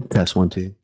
Test one, two.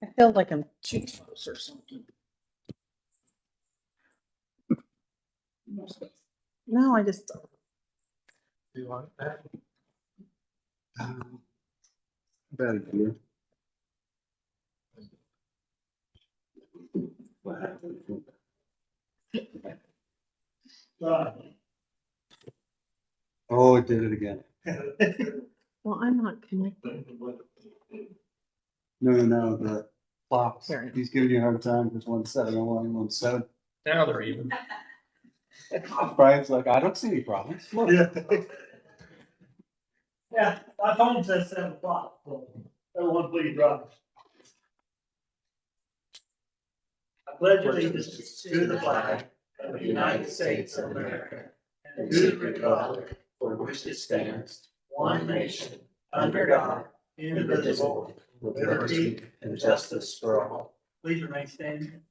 I feel like I'm too close or something. No, I just. Do you like that? About a year. Oh, it did it again. Well, I'm not connected. No, the clocks. Here. He's giving you a hard time because 1-7, 1-7. Now they're even. Brian's like, I don't see any problems. Look. Yeah, my phone says 7 o'clock, so everyone please rise. I pledge allegiance to the flag of the United States of America and to the republic for which it stands, one nation, under God, indivisible, with liberty and justice for all. Please remain standing.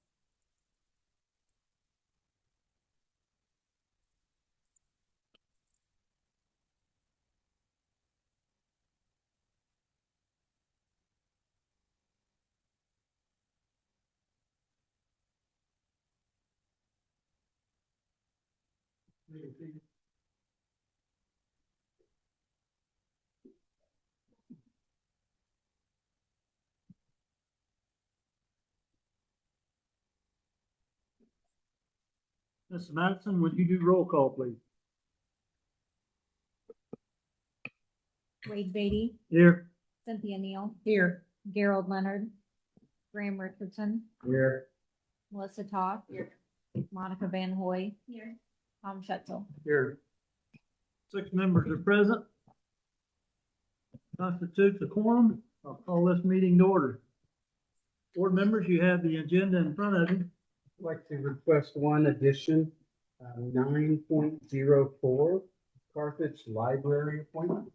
Mr. Madison, would you do roll call, please? Wade Beatty, Here. Cynthia Neal, Here. Gerald Leonard, Graham Richardson, Here. Melissa Todd, Monica Van Hoy, Tom Schetzel. Here. 6 members are present. Constitutes a quorum. I'll call this meeting to order. Board members, you have the agenda in front of you. I'd like to request one addition, 9.04, Carthage Library appointment.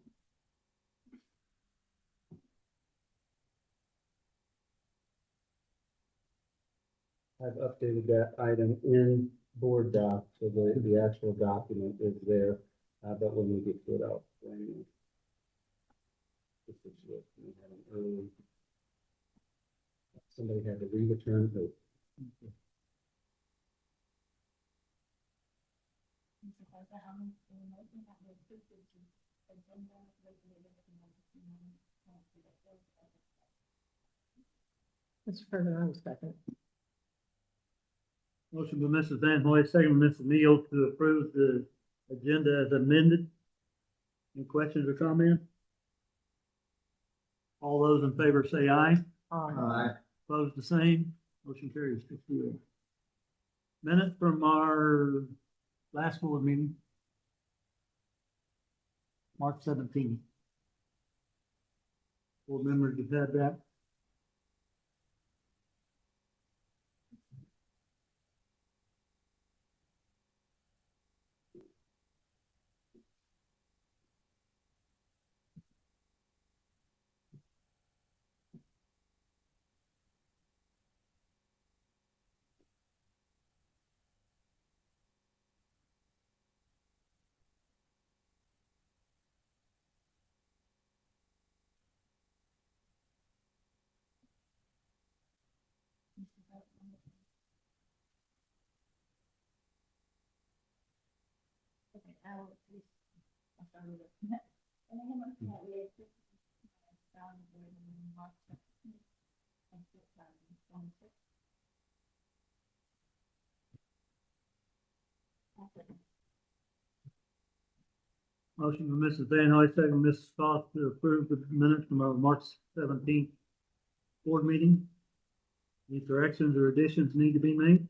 I've updated that item in board doc, so the actual document is there, but when we get to it, I'll explain it. This is what we had an early. Somebody had to return the. It's further on second. Motion by Mrs. Van Hoy, second by Mrs. Neal to approve the agenda as amended. Any questions or comments? All those in favor say aye. Opposed, the same. Motion carries 6-0. Minutes from our last board meeting. March 17th. Board members have had that. Motion from Mrs. Van Hoy, second Mrs. Goss to approve the minutes from our March 17th board meeting. Any corrections or additions need to be made?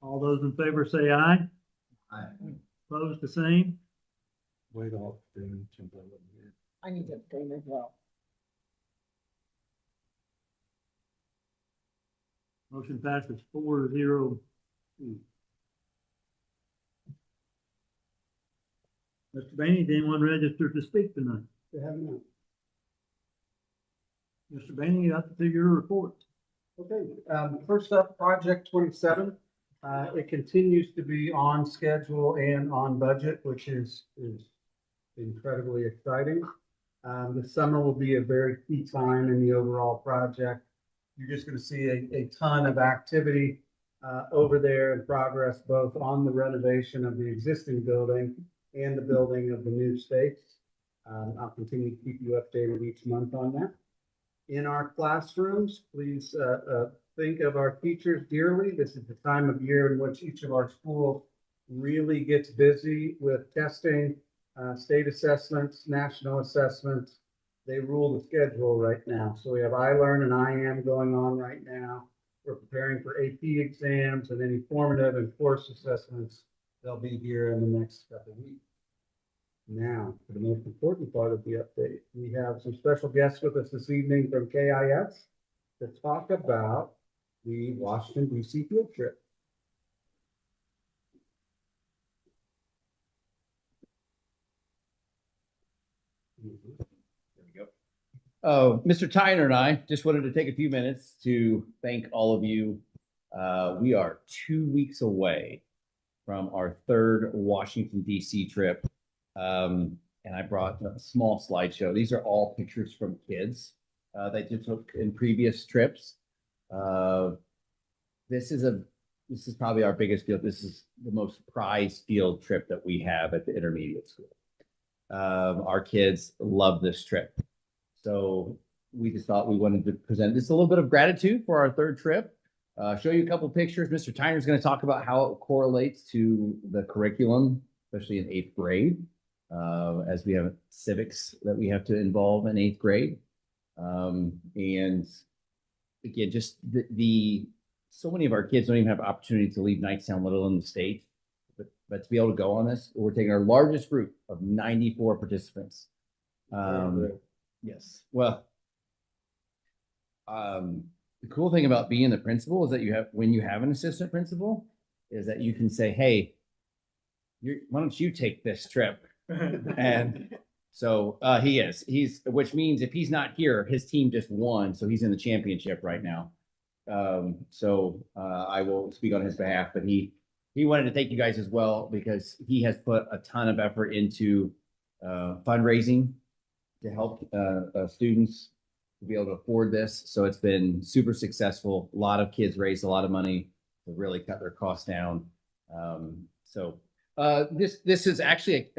All those in favor say aye. Aye. Opposed, the same. Wait off. Then I need to abstain as well. Motion passes 4-0. Mr. Bainey, did anyone register to speak tonight? They have not. Mr. Bainey, up to your report. Okay, first up, Project 27. It continues to be on schedule and on budget, which is incredibly exciting. The summer will be a very key time in the overall project. You're just going to see a ton of activity over there in progress, both on the renovation of the existing building and the building of the new space. I'll continue to keep you updated each month on that. In our classrooms, please think of our teachers dearly. This is the time of year in which each of our schools really gets busy with testing, state assessments, national assessments. They rule the schedule right now. So we have iLearn and IAM going on right now. We're preparing for AP exams and any formative and course assessments. They'll be here in the next couple of weeks. Now, for the most important part of the update, we have some special guests with us this evening from KIS to talk about the Washington DC field trip. Mr. Tyner and I just wanted to take a few minutes to thank all of you. We are 2 weeks away from our third Washington DC trip. And I brought a small slideshow. These are all pictures from kids that you took in previous trips. This is probably our biggest field. This is the most prized field trip that we have at the intermediate school. Our kids love this trip. So we just thought we wanted to present just a little bit of gratitude for our third trip. Show you a couple pictures. Mr. Tyner is going to talk about how it correlates to the curriculum, especially in 8th grade, as we have civics that we have to involve in 8th grade. And again, just so many of our kids don't even have opportunity to leave Knightstown, let alone the state. But to be able to go on this, we're taking our largest group of 94 participants. Yes. Well, the cool thing about being the principal is that when you have an assistant principal, is that you can say, hey, why don't you take this trip? And so which means if he's not here, his team just won. So he's in the championship right now. I will speak on his behalf, but he wanted to thank you guys as well, because he has put a ton of effort into fundraising to help students to be able to afford this. So it's been super successful. A lot of kids raised a lot of money to really cut their costs down. This is actually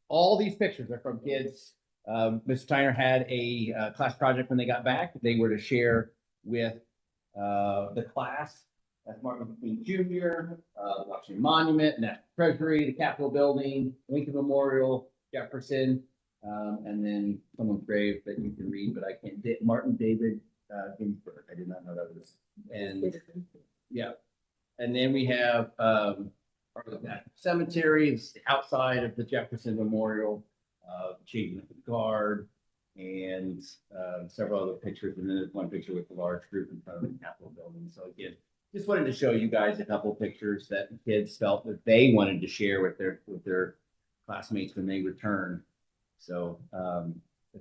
all these pictures are from kids. Mr. Tyner had a class project when they got back. They were to share with the class. That's Martin Luther King Jr., Washington Monument, National Treasury, the Capitol Building, Lincoln Memorial, Jefferson, and then someone's grave that you can read, but I can't. Martin David Ginsburg. I did not know that was. And Yeah. And then we have, Arlington Cemetery is outside of the Jefferson Memorial, Achievement of the Guard, and, several other pictures. And then there's one picture with a large group in front of the Capitol building. So again, just wanted to show you guys a couple of pictures that the kids felt that they wanted to share with their classmates when they returned. So,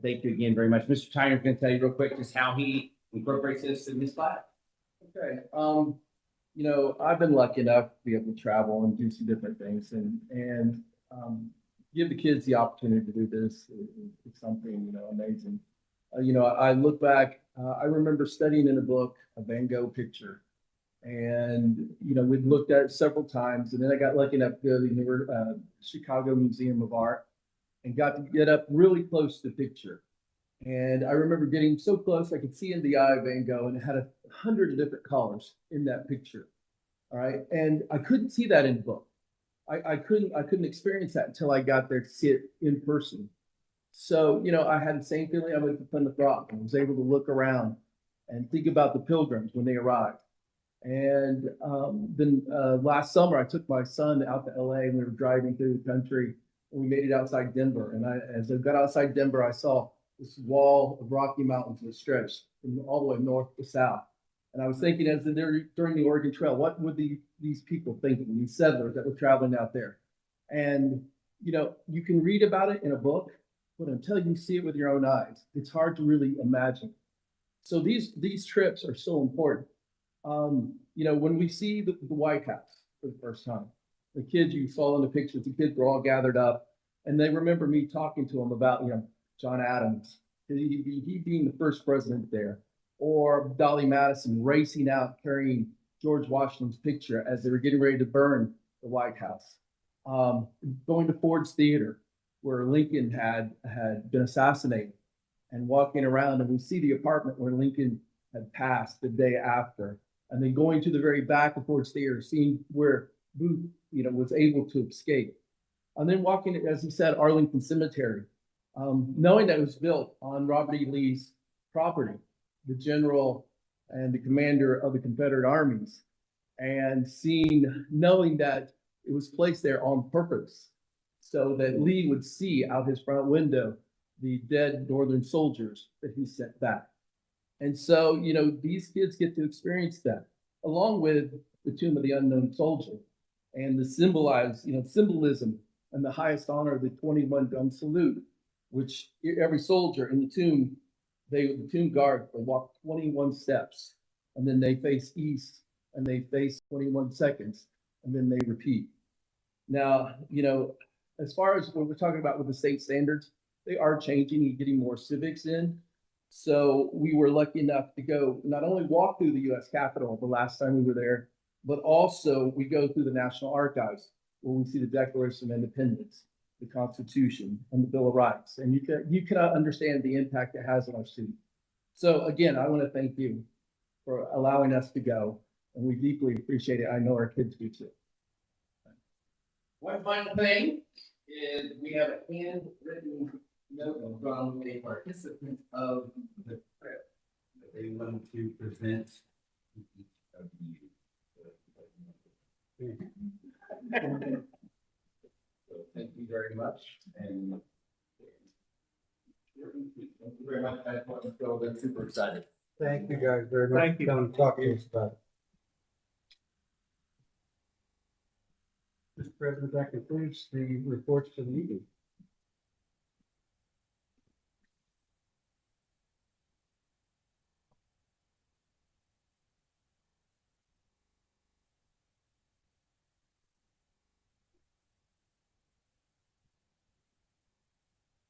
thank you again very much. Mr. Tyner's going to tell you real quick just how he incorporates this in his class. Okay, you know, I've been lucky enough to be able to travel and do some different things and give the kids the opportunity to do this. It's something, you know, amazing. You know, I look back, I remember studying in a book, a Van Gogh picture. And, you know, we'd looked at it several times, and then I got lucky enough to go to the Chicago Museum of Art and got to get up really close to the picture. And I remember getting so close, I could see in the eye of Van Gogh, and it had 100 of different colors in that picture. All right. And I couldn't see that in the book. I couldn't experience that until I got there to see it in person. So, you know, I had the same feeling I went to Plymouth Rock and was able to look around and think about the pilgrims when they arrived. And then last summer, I took my son out to LA, and we were driving through the country, and we made it outside Denver. And as I got outside Denver, I saw this wall of Rocky Mountains that stretched from all the way north to south. And I was thinking, as they're during the Oregon Trail, what would these people thinking, these settlers that were traveling out there? And, you know, you can read about it in a book, but until you see it with your own eyes, it's hard to really imagine. So these trips are so important. You know, when we see the White House for the first time, the kids you saw in the pictures, the kids were all gathered up, and they remember me talking to them about, you know, John Adams, he being the first president there, or Dolly Madison racing out carrying George Washington's picture as they were getting ready to burn the White House. Going to Ford's Theater, where Lincoln had been assassinated, and walking around, and we see the apartment where Lincoln had passed the day after. And then going to the very back of Ford's Theater, seeing where Booth, you know, was able to escape. And then walking, as he said, Arlington Cemetery, knowing that it was built on Robert E. Lee's property, the general and the commander of the Confederate armies, and knowing that it was placed there on purpose so that Lee would see out his front window the dead Northern soldiers that he sent back. And so, you know, these kids get to experience that, along with the Tomb of the Unknown Soldier and the symbolism and the highest honor of the 21-gun salute, which every soldier in the tomb, the tomb guard, they walk 21 steps, and then they face east, and they face 21 seconds, and then they repeat. Now, you know, as far as what we're talking about with the state standards, they are changing and getting more civics in. So we were lucky enough to go, not only walk through the US Capitol the last time we were there, but also we go through the National Archives, where we see the Declaration of Independence, the Constitution, and the Bill of Rights. And you cannot understand the impact it has on our city. So again, I want to thank you for allowing us to go, and we deeply appreciate it. I know our kids do too. One final thing is we have a handwritten note from a participant of the trip that they want to present to each of you. So thank you very much. And thank you very much. I want to feel that super excited. Thank you guys very much. Thank you. for coming to talk to us about it. Mr. President, that concludes the reports for the meeting.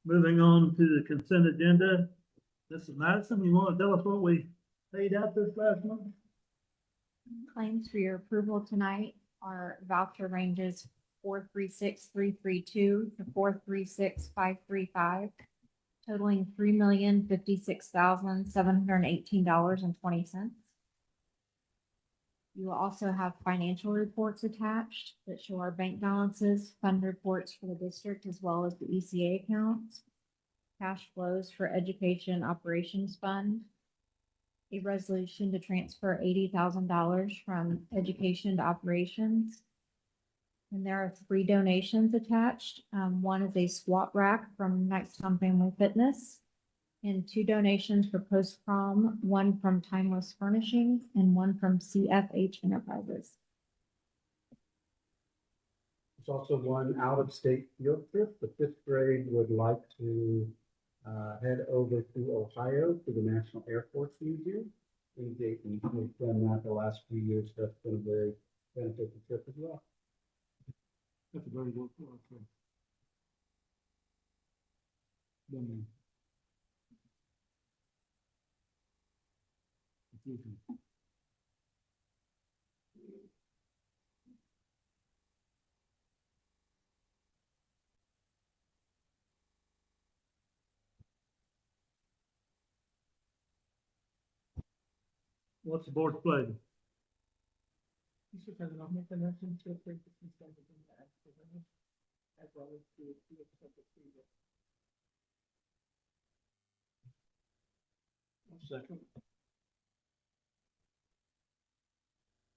Moving on to the consent agenda. Mrs. Madison, you want to tell us what we paid out this last month? Claims for your approval tonight are voucher ranges 436,332 to 436,535, totaling $3,056,718.20. You will also have financial reports attached that show our bank balances, fund reports for the district, as well as the ECA accounts, cash flows for education operations fund, a resolution to transfer $80,000 from education to operations. And there are 3 donations attached. One is a squat rack from Nightstown Family Fitness, and 2 donations for post-prom, one from Timeless Furnishings and one from CFH Enterprises. There's also one out-of-state field trip. The fifth grade would like to head over to Ohio to the National Air Force Museum in Dayton. We've done that the last few years. That's been a very beneficial trip as well. That's a very good one. What's the board's pleasure? Mr. President, I'll make the motion to approve the consent agenda as presented, as well as to accept the previous. Second.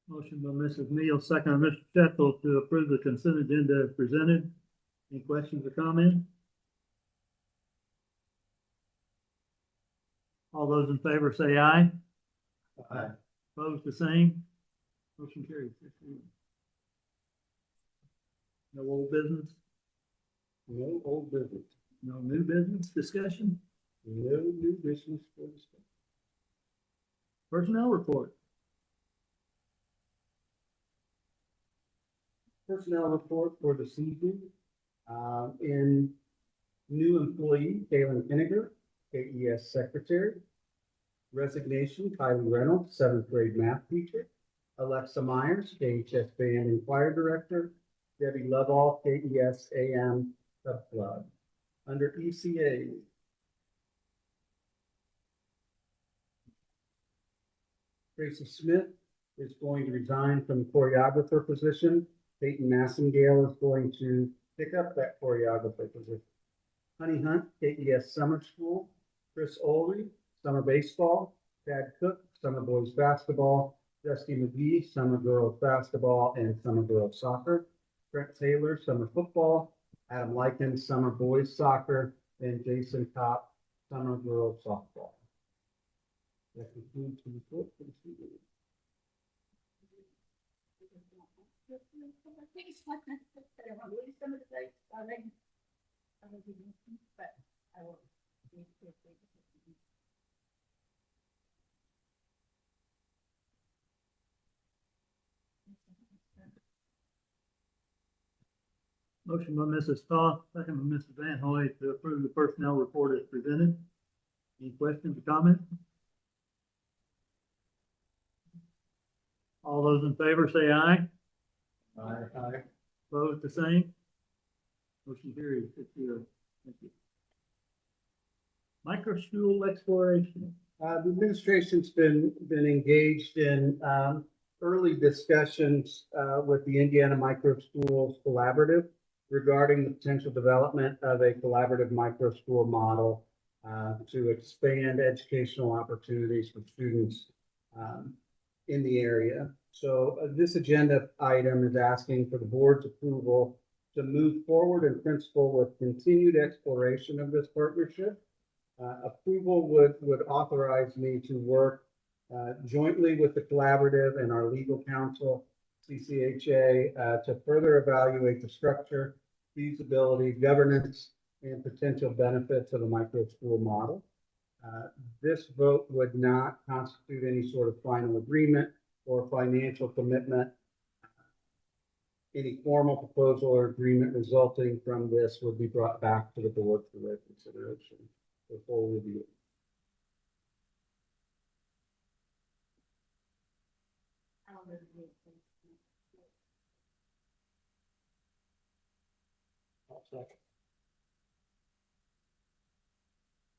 Motion by Mrs. Neal, second by Mr. Sheffield to approve the consent agenda as presented. Any questions or comments? All those in favor say aye. Aye. Opposed, the same. Motion carries. No old business, No old business, no new business discussion, no new business for discussion. personnel report. Personnel report for this evening. In new employee, Galen Henniger, KES secretary. Resignation, Kylie Reynolds, 7th grade math teacher. Alexa Myers, KHS band and choir director. Debbie Lovall, KES AM sub club. Under ECA. Tracy Smith is going to resign from the choreographer position. Peyton Massengale is going to pick up that choreographer position. Honey Hunt, KES Summer School. Chris Olry, Summer Baseball. Chad Cook, Summer Boys Basketball. Dusty McGee, Summer Girls Basketball and Summer Girls Soccer. Brent Taylor, Summer Football. Adam Likens, Summer Boys Soccer. And Jason Kopp, Summer Girls Softball. That concludes the report for this evening. Motion by Mrs. Stoss, second by Mrs. Van Hoy to approve the personnel report as presented. Any questions or comments? All those in favor say aye. Aye. Opposed, the same. Motion carries 6-0. Thank you. Micro school exploration. The administration's been engaged in early discussions with the Indiana Micro Schools Collaborative regarding the potential development of a collaborative micro school model to expand educational opportunities for students in the area. So this agenda item is asking for the board's approval to move forward in principle with continued exploration of this partnership. Approval would authorize me to work jointly with the collaborative and our legal counsel, CCHA, to further evaluate the structure, feasibility, governance, and potential benefits of the micro school model. This vote would not constitute any sort of final agreement or financial commitment. Any formal proposal or agreement resulting from this would be brought back to the board for their consideration before review.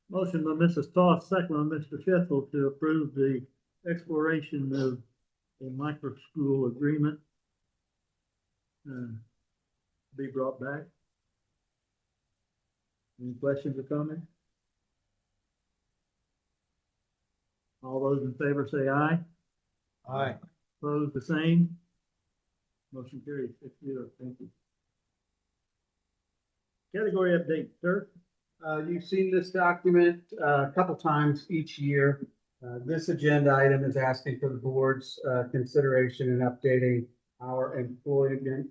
Motion by Mrs. Toss, second by Mr. Sheffield to approve the exploration of a micro school agreement. Be brought back. Any questions or comments? All those in favor say aye. Aye. Opposed, the same. Motion carries 6-0. Thank you. Category update, sir. You've seen this document a couple times each year. This agenda item is asking for the board's consideration in updating our employment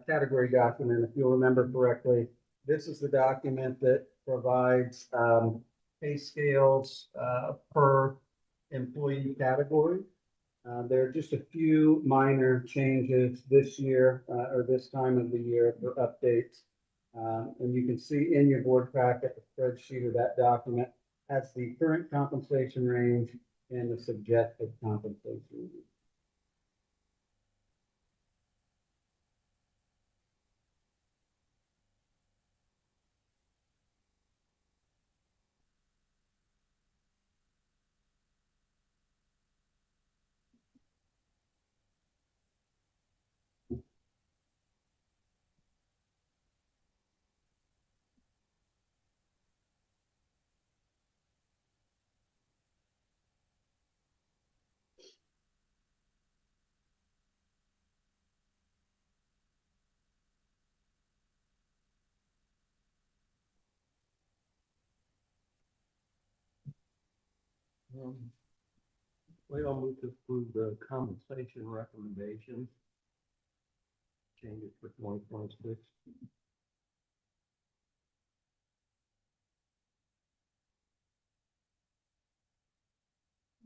category document. If you'll remember correctly, this is the document that provides pay scales per employee category. There are just a few minor changes this year or this time of the year for updates. And you can see in your board packet, the spreadsheet of that document has the current compensation range and the suggested compensation range. I'll move to approve the compensation recommendation. Changes for 2026.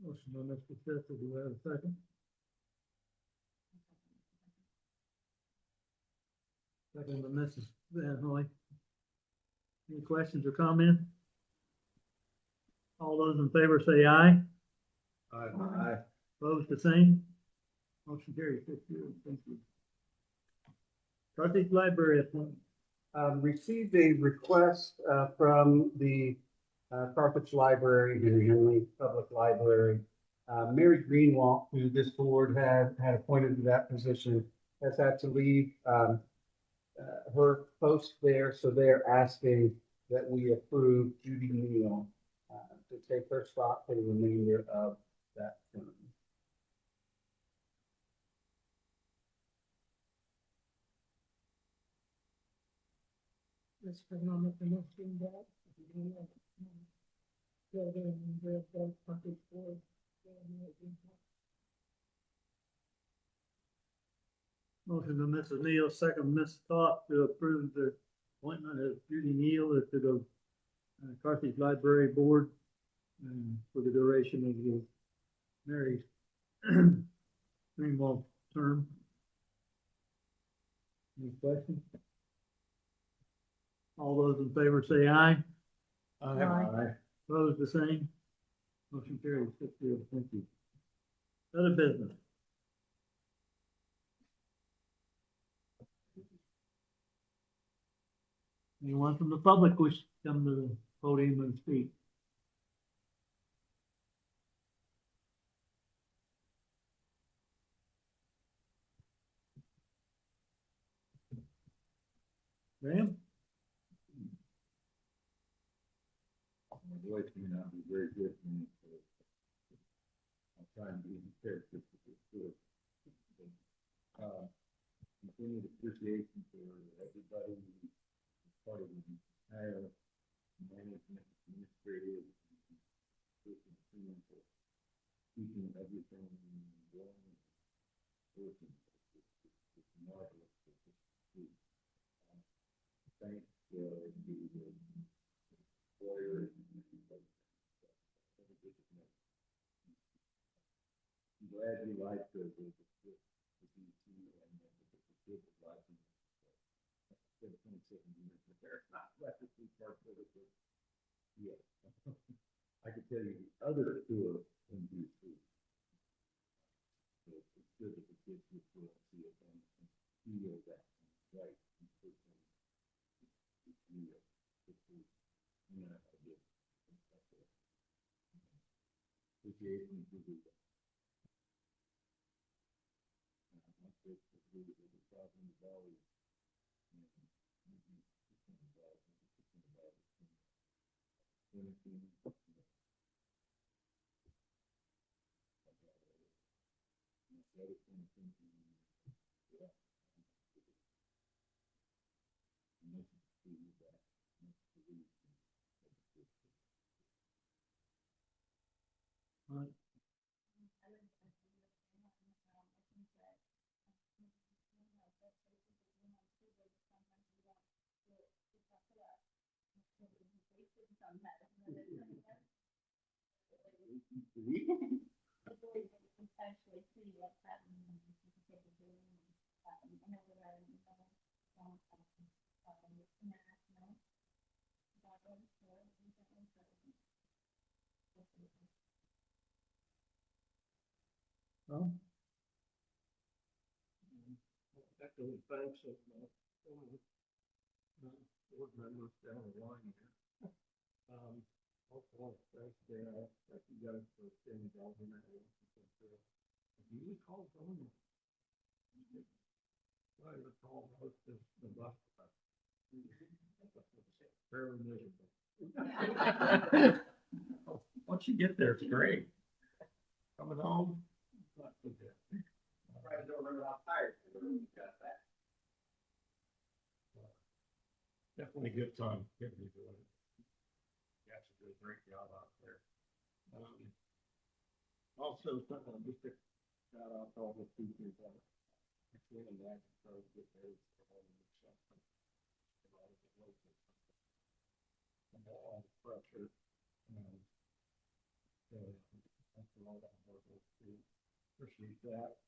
Motion by Mr. Sheffield, do I have a second? Second by Mrs. Van Hoy. Any questions or comments? All those in favor say aye. Aye. Opposed, the same. Motion carries 6-0. Thank you. Carthage Library appointment. Received a request from the Carthage Library, Henry Henley Public Library. Mary Greenwald, who this board had appointed to that position, has had to leave her post there, so they're asking that we approve Judy Neal to take her spot for the remainder of that term. This for moment, the next thing that. Building and the public board. Motion by Mrs. Neal, second by Mrs. Thought to approve the appointment of Judy Neal to the Carthage Library Board for the duration of the Mary Greenwald term. Any questions? All those in favor say aye. Aye. Opposed, the same. Motion carries 6-0. Thank you. Other business. Anyone from the public wish to come to the podium and speak? Graham? My voice may not be very good for me, so I'll try and be characteristic as good. Continued appreciation for everybody who is part of the entire management, administrative, team for keeping everything going. It's marvelous. Thanks to the lawyers. I'm glad you like the DC and the kids watching. 27 years, but there's not left to see part of it. Yeah. I can tell you the other two are in DC. So it's good that the kids will see it and feel that right. Appreciation to the Right. Essentially see what that means. Well. Definitely thanks of, board members down the line here. Also, thanks, thank you guys for getting involved in that. Do you recall going? I recall most of the bus. Very miserable. Once you get there, it's great. Coming home. Not so good. Right over and off tired. Got that. Definitely a good time. Good to do it. You guys do a great job out there. Also, just a shout out to all the teachers. It's really nice to get those. And all the pressure. So, that's all that work. Appreciate that.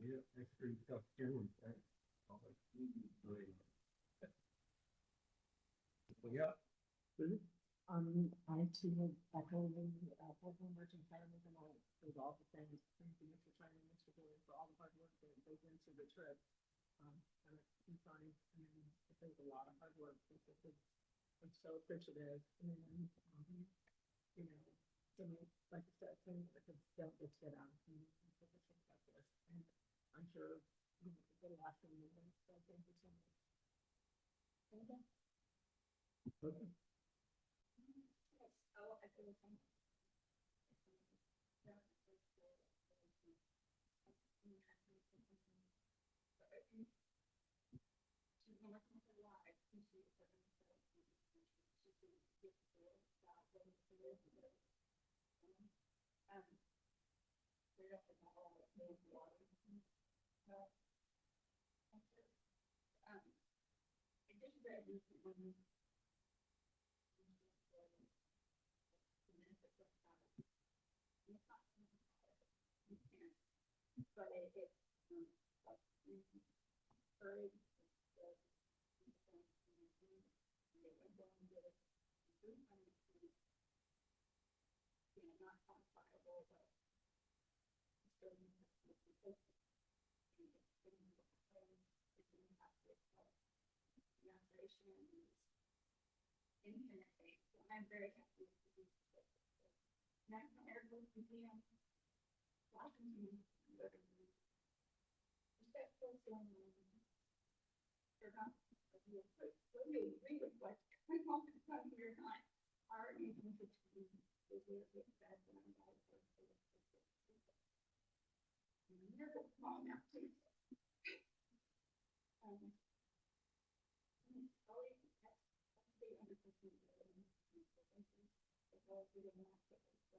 Yeah, thanks for your tough doing, thanks. Yeah. I too have echoed the, board members and families and all, with all the things, thank you, Mr. China, Mr. Boyd, for all the hard work that goes into the trip. And it's fun, and there's a lot of hard work, I'm so appreciative, and, you know, so like I said, things that could don't just get out of positions like this, and I'm sure, you know, the last thing you know, so thank you so much. Okay. Oh, I feel the same. But not quantifiable, but infinite things. I'm very happy with the National Air Force Museum. Washington, respectful ceremony. They're not, what do you agree with what I'm on here not? Are even to be with that when I'm out of the small amount too. Always the under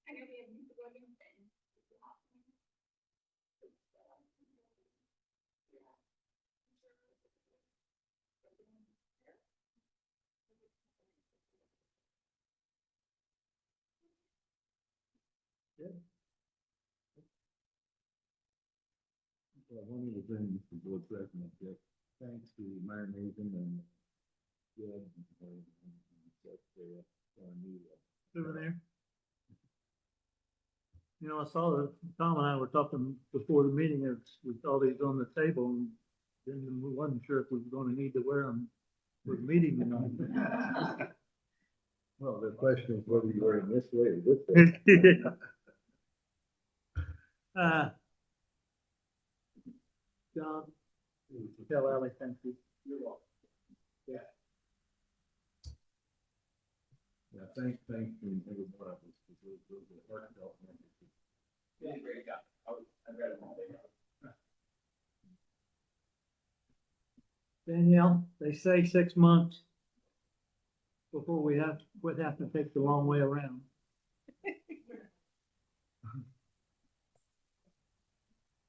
I know we have new Williams and Well, one of the things, Mr. Board President, that thanks to Myron Nathan and Jed and Secretary, new Over there. You know, I saw that Tom and I were talking before the meeting, with all these on the table, and then we wasn't sure if we were gonna need to wear them for the meeting or not. Well, the question is whether you wear it this way or this way. John, tell Ally thank you. You're welcome. Yeah, thanks to every one of us, because those are heartfelt messages. Yeah, great job. I read them all day. Danielle, they say 6 months before would have to take the long way around.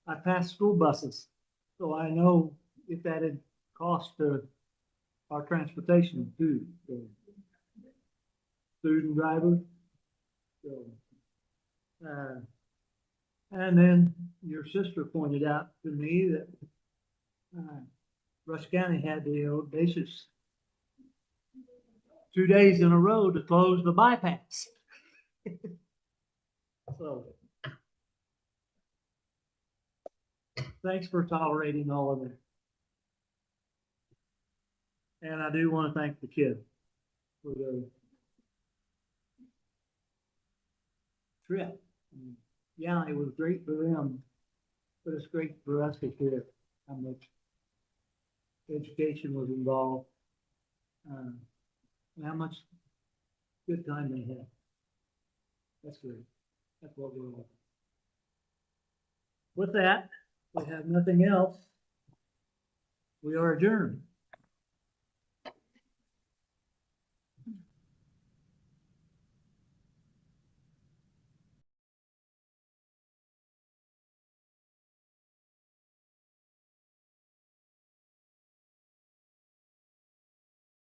I pass school buses, so I know if that had cost our transportation too. So, student drivers. So, and then your sister pointed out to me that Rush County had the audacious 2 days in a row to close the bypass. So, thanks for tolerating all of it. And I do want to thank the kids for the trip. Yeah, it was great for them, but it's great for us to hear how much education was involved, and how much good time they had. That's great. That's what we're all. With that, we have nothing else. We are adjourned.